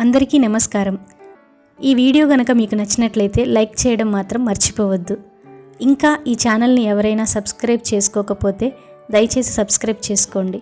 అందరికీ నమస్కారం. ఈ వీడియో గనక మీకు నచ్చినట్లయితే లైక్ చేయడం మాత్రం మర్చిపోవద్దు. ఇంకా ఈ ఛానల్ని ఎవరైనా సబ్స్క్రైబ్ చేసుకోకపోతే దయచేసి సబ్స్క్రైబ్ చేసుకోండి.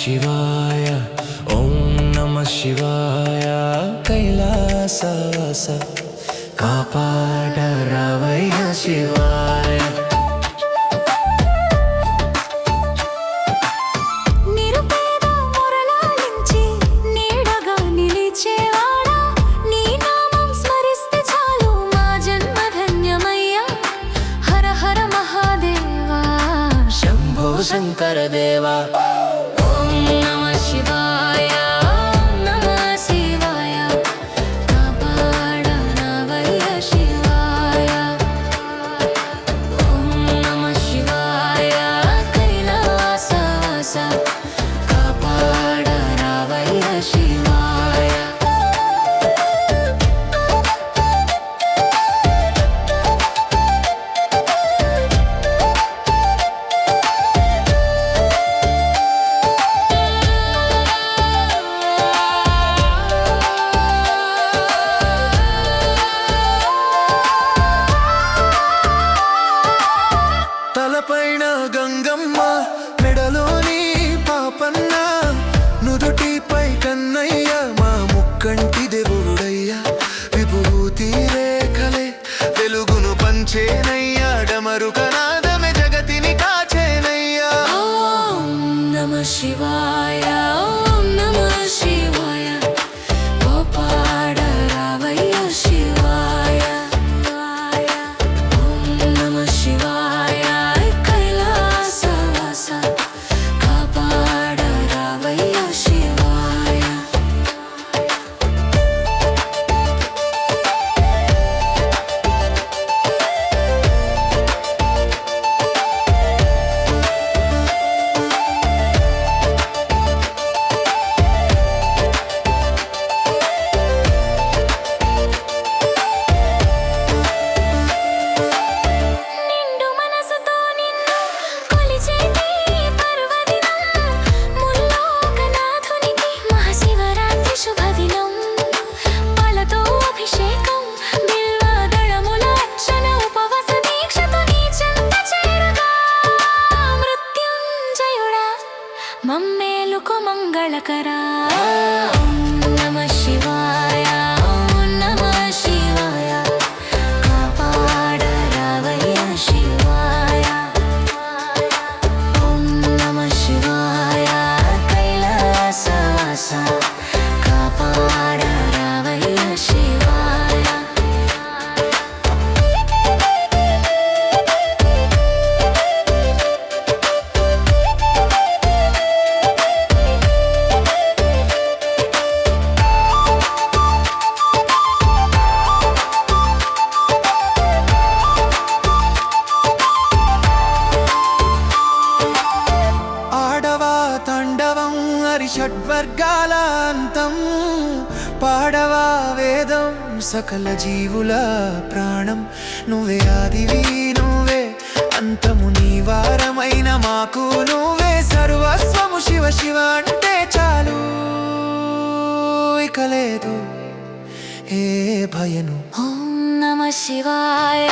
शिवाय ओम नमः शिवाय कैलासवास कापाडरावय शिवाय निरुपेद मुरलालिंची नीडगा निलिचेवाडा नी नामं स्मरिस्ते चालु मा जन्म धन्यमय्या हर हर महादेवा शंभो शंकर देवा తలపైన గంగమ్మ మెడలోని పాపన్న నుదుటిపై కన్నయ్య మా ముక్కంటి దేవుడయ్య విభూతి రేఖలే వెలుగును పంచేనయ్య డమరుకనాదమే జగతిని కాచేనయ్య ఓం నమః శివాయ ఓం నమః శివాయ గోపాడరావయ్య శివాయ ఓం నమః శివాయ మమ్మేలుకో మంగళకరా ఓం నమః శివాయ ఓం నమః శివాయ కాపాడరావయ్య శివాయ ఓం నమః శివాయ కైలాసవాస కాపాడరావయ్య శివాయ షడ్వర్గాల అంతం పాడవా వేదం సకల జీవుల ప్రాణం నువ్వే ఆదివి నువ్వే అంతము నీ వారమైన మాకు నువ్వే సర్వస్వము శివ శివ అంటే చాలు ఇక లేదు ఏ భయను ఓం నమః శివాయ